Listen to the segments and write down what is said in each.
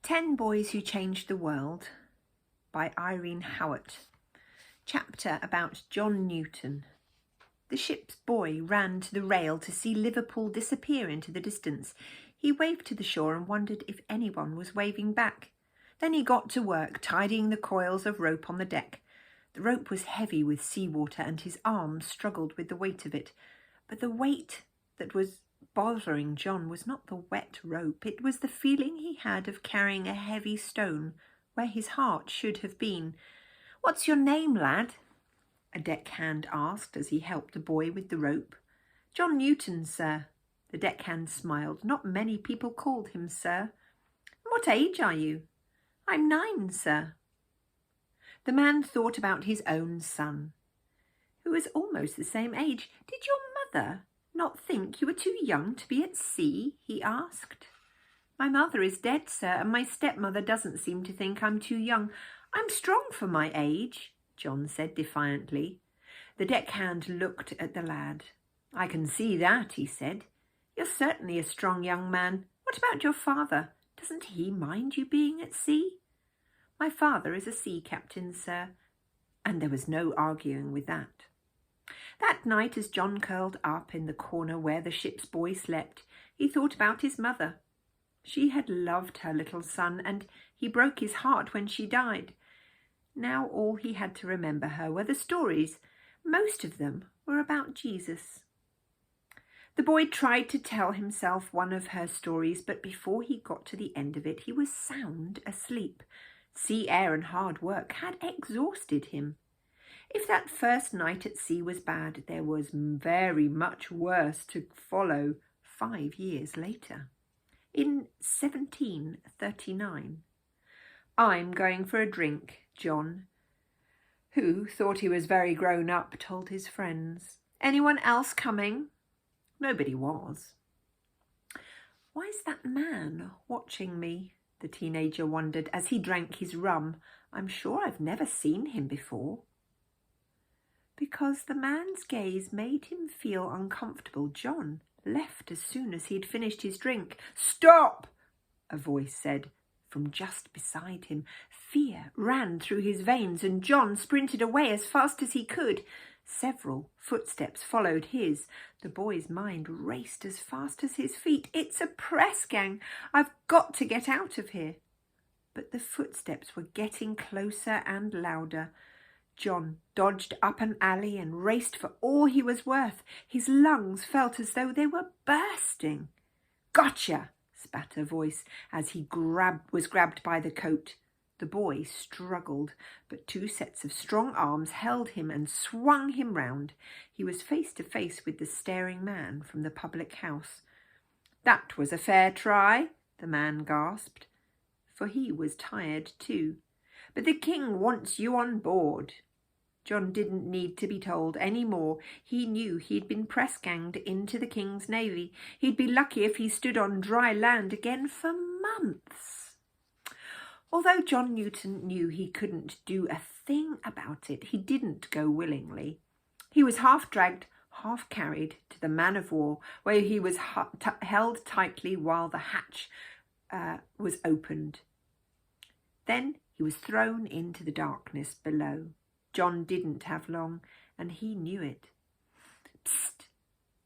10 Boys Who Changed the World by Irene Howard. Chapter about John Newton. The ship's boy ran to the rail to see Liverpool disappear into the distance. He waved to the shore and wondered if anyone was waving back. Then he got to work tidying the coils of rope on the deck. The rope was heavy with seawater and his arms struggled with the weight of it. But the weight that was bothering John was not the wet rope. It was the feeling he had of carrying a heavy stone where his heart should have been. "What's your name, lad?" a deckhand asked as he helped the boy with the rope. "John Newton, sir." The deckhand smiled. Not many people called him sir. "What age are you?" "I'm 9, sir." The man thought about his own son, who was almost the same age. "Did your mother not think you were too young to be at sea?" he asked. "My mother is dead, sir, and my stepmother doesn't seem to think I'm too young. I'm strong for my age," John said defiantly. The deckhand looked at the lad. "I can see that," he said. "You're certainly a strong young man. What about your father? Doesn't he mind you being at sea?" "My father is a sea captain, sir." And there was no arguing with that. That night, as John curled up in the corner where the ship's boy slept, he thought about his mother. She had loved her little son, and he broke his heart when she died. Now all he had to remember her were the stories. Most of them were about Jesus. The boy tried to tell himself one of her stories, but before he got to the end of it, he was sound asleep. Sea air and hard work had exhausted him. If that first night at sea was bad, there was very much worse to follow 5 years later. In 1739. "I'm going for a drink," John, who thought he was very grown up, told his friends. "Anyone else coming?" Nobody was. "Why's that man watching me?" the teenager wondered as he drank his rum. "I'm sure I've never seen him before." Because the man's gaze made him feel uncomfortable, John left as soon as he'd finished his drink. "Stop!" a voice said from just beside him. Fear ran through his veins and John sprinted away as fast as he could. Several footsteps followed his. The boy's mind raced as fast as his feet. "It's a press gang. I've got to get out of here." But the footsteps were getting closer and louder. John dodged up an alley and raced for all he was worth. His lungs felt as though they were bursting. "Gotcha!" spat a voice as he was grabbed by the coat. The boy struggled, but 2 sets of strong arms held him and swung him round. He was face to face with the staring man from the public house. "That was a fair try," the man gasped, for he was tired too. "But the king wants you on board." John didn't need to be told any more. He knew he'd been press-ganged into the king's navy. He'd be lucky if he stood on dry land again for months. Although John Newton knew he couldn't do a thing about it, he didn't go willingly. He was half dragged, half carried to the man-of-war, where he was held tightly while the hatch was opened. Then he was thrown into the darkness below. John didn't have long, and he knew it. "Psst,"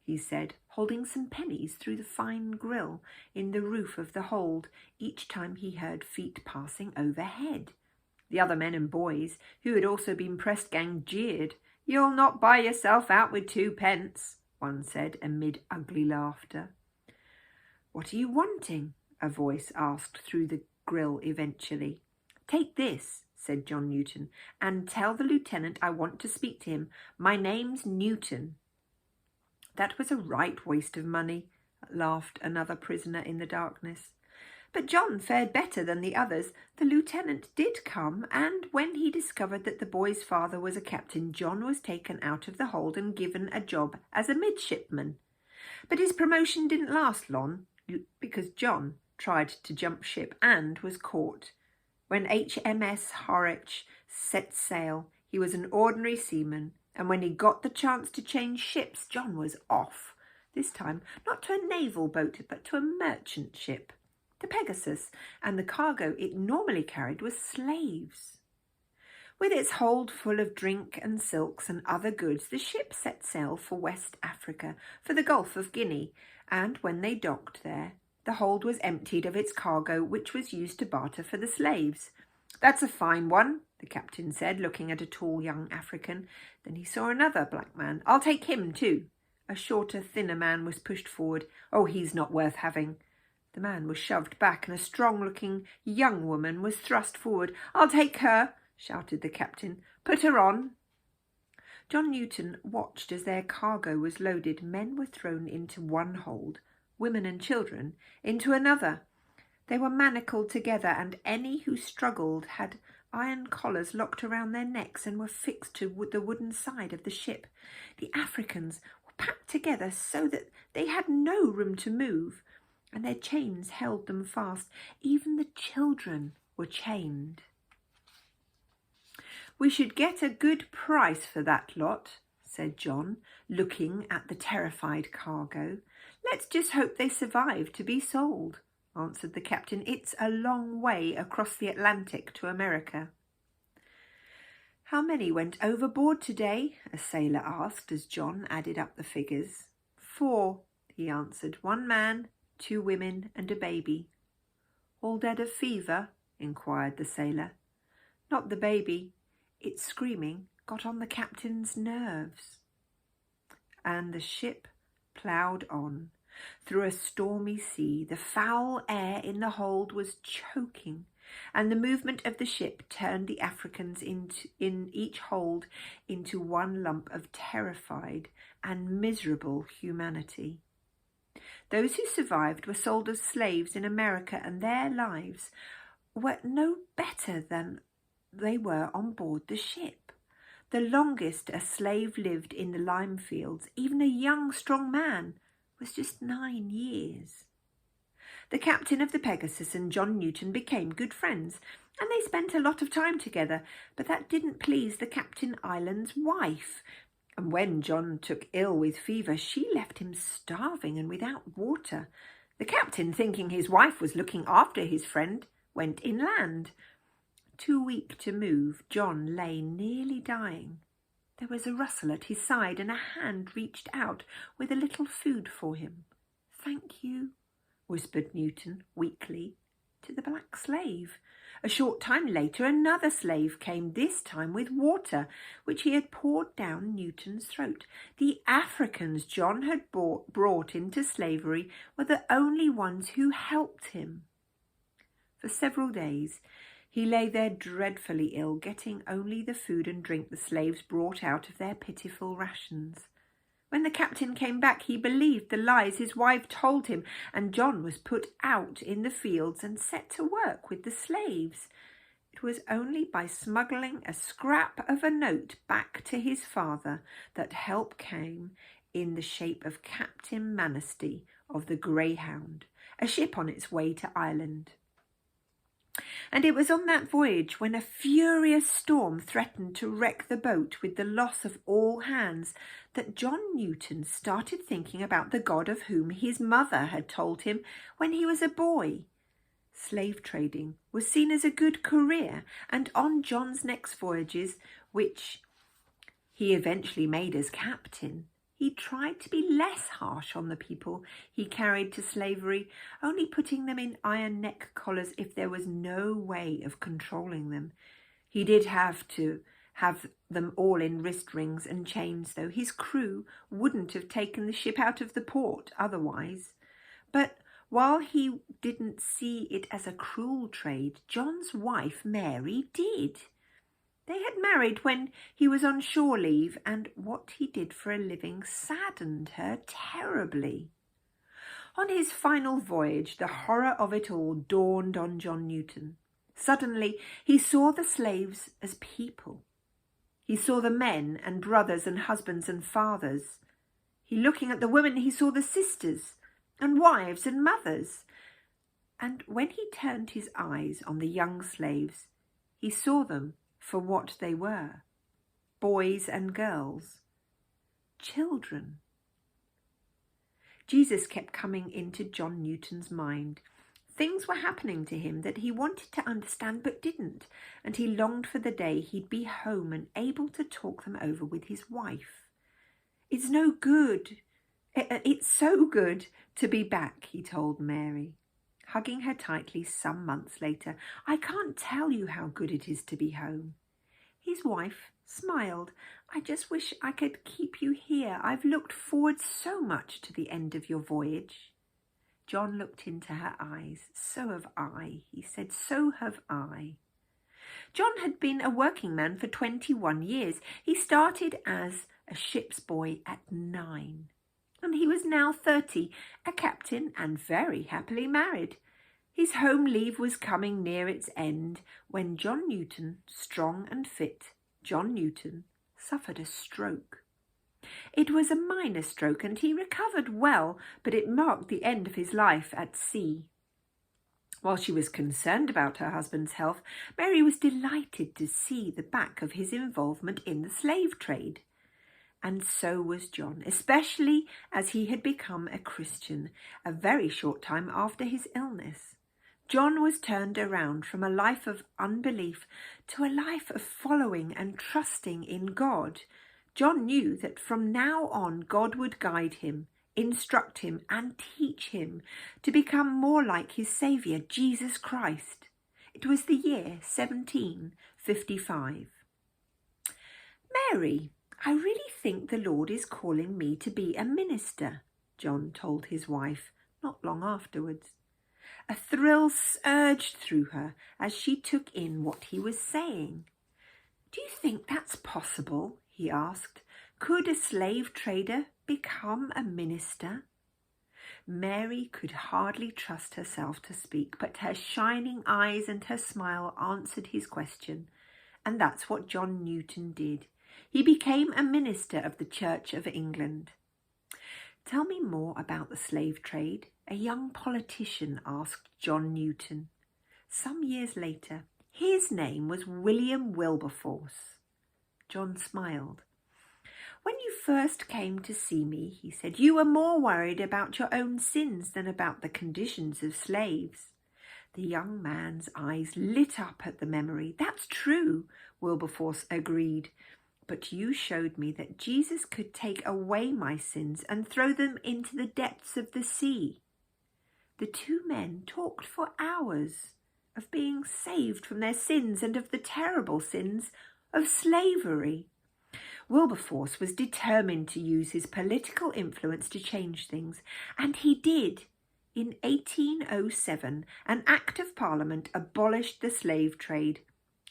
he said, holding some pennies through the fine grill in the roof of the hold each time he heard feet passing overhead. The other men and boys, who had also been press-ganged, jeered. "You'll not buy yourself out with 2 pence, one said amid ugly laughter. "What are you wanting?" a voice asked through the grill eventually. "Take this," said John Newton, "and tell the lieutenant I want to speak to him. My name's Newton." "That was a right waste of money," laughed another prisoner in the darkness. But John fared better than the others. The lieutenant did come, and when he discovered that the boy's father was a captain, John was taken out of the hold and given a job as a midshipman. But his promotion didn't last long, because John tried to jump ship and was caught. When HMS Harwich set sail, he was an ordinary seaman, and when he got the chance to change ships, John was off. This time, not to a naval boat, but to a merchant ship. the Pegasus, and the cargo it normally carried was slaves. With its hold full of drink and silks and other goods, the ship set sail for West Africa, for the Gulf of Guinea, and when they docked there, the hold was emptied of its cargo, which was used to barter for the slaves. "That's a fine one," the captain said, looking at a tall young African. Then he saw another black man. "I'll take him too." A shorter, thinner man was pushed forward. "Oh, he's not worth having." The man was shoved back, and a strong-looking young woman was thrust forward. "I'll take her," shouted the captain. "Put her on." John Newton watched as their cargo was loaded. Men were thrown into one hold, women and children into another. They were manacled together, and any who struggled had iron collars locked around their necks and were fixed to the wooden side of the ship. The Africans were packed together so that they had no room to move, and their chains held them fast. Even the children were chained. "We should get a good price for that lot," said John, looking at the terrified cargo. "Let's just hope they survive to be sold," answered the captain. "It's a long way across the Atlantic to America." "How many went overboard today?" a sailor asked as John added up the figures. "4," he answered. "1 man, 2 women and a baby." "All dead of fever?" inquired the sailor. "Not the baby. Its screaming got on the captain's nerves." And the ship ploughed on through a stormy sea. The foul air in the hold was choking, and the movement of the ship turned the Africans in each hold into one lump of terrified and miserable humanity. Those who survived were sold as slaves in America, and their lives were no better than they were on board the ship. The longest a slave lived in the lime fields, even a young, strong man, was just 9 years. The captain of the Pegasus and John Newton became good friends, and they spent a lot of time together, but that didn't please the Captain Island's wife. And when John took ill with fever, she left him starving and without water. The captain, thinking his wife was looking after his friend, went inland. Too weak to move, John lay nearly dying. There was a rustle at his side, and a hand reached out with a little food for him. "Thank you," whispered Newton weakly to the black slave. A short time later, another slave came, this time with water, which he had poured down Newton's throat. The Africans John had brought into slavery were the only ones who helped him. For several days, he lay there dreadfully ill, getting only the food and drink the slaves brought out of their pitiful rations. When the captain came back, he believed the lies his wife told him, and John was put out in the fields and set to work with the slaves. It was only by smuggling a scrap of a note back to his father that help came in the shape of Captain Manasty of the Greyhound, a ship on its way to Ireland. And it was on that voyage, when a furious storm threatened to wreck the boat with the loss of all hands, that John Newton started thinking about the God of whom his mother had told him when he was a boy. Slave trading was seen as a good career, and on John's next voyages, which he eventually made as captain, he tried to be less harsh on the people he carried to slavery, only putting them in iron neck collars if there was no way of controlling them. He did have to have them all in wrist rings and chains, though. His crew wouldn't have taken the ship out of the port otherwise. But while he didn't see it as a cruel trade, John's wife, Mary, did. They had married when he was on shore leave, and what he did for a living saddened her terribly. On his final voyage, the horror of it all dawned on John Newton. Suddenly, he saw the slaves as people. He saw the men and brothers and husbands and fathers. Looking at the women, he saw the sisters and wives and mothers. And when he turned his eyes on the young slaves, he saw them for what they were: boys and girls, children. Jesus kept coming into John Newton's mind. Things were happening to him that he wanted to understand but didn't, and he longed for the day he'd be home and able to talk them over with his wife. It's no good. It's so good to be back, he told Mary, hugging her tightly some months later. I can't tell you how good it is to be home. His wife smiled. I just wish I could keep you here. I've looked forward so much to the end of your voyage. John looked into her eyes. So have I, he said. So have I. John had been a working man for 21 years. He started as a ship's boy at 9. And he was now 30, a captain and very happily married. His home leave was coming near its end when John Newton, strong and fit, John Newton, suffered a stroke. It was a minor stroke and he recovered well, but it marked the end of his life at sea. While she was concerned about her husband's health, Mary was delighted to see the back of his involvement in the slave trade. And so was John, especially as he had become a Christian a very short time after his illness. John was turned around from a life of unbelief to a life of following and trusting in God. John knew that from now on God would guide him, instruct him and teach him to become more like his Saviour, Jesus Christ. It was the year 1755. Mary, I really think the Lord is calling me to be a minister, John told his wife not long afterwards. A thrill surged through her as she took in what he was saying. Do you think that's possible? He asked. Could a slave trader become a minister? Mary could hardly trust herself to speak, but her shining eyes and her smile answered his question, and that's what John Newton did. He became a minister of the Church of England. Tell me more about the slave trade, a young politician asked John Newton. Some years later, his name was William Wilberforce. John smiled. When you first came to see me, he said, you were more worried about your own sins than about the conditions of slaves. The young man's eyes lit up at the memory. That's true, Wilberforce agreed. But you showed me that Jesus could take away my sins and throw them into the depths of the sea. The two men talked for hours of being saved from their sins and of the terrible sins of slavery. Wilberforce was determined to use his political influence to change things, and he did. In 1807, an Act of Parliament abolished the slave trade.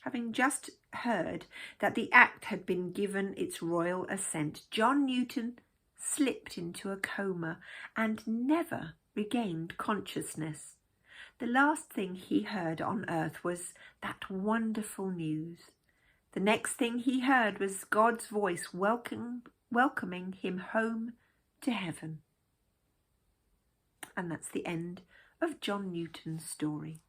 Having just heard that the Act had been given its royal assent, John Newton slipped into a coma and never regained consciousness. The last thing he heard on earth was that wonderful news. The next thing he heard was God's voice welcoming him home to heaven. And that's the end of John Newton's story.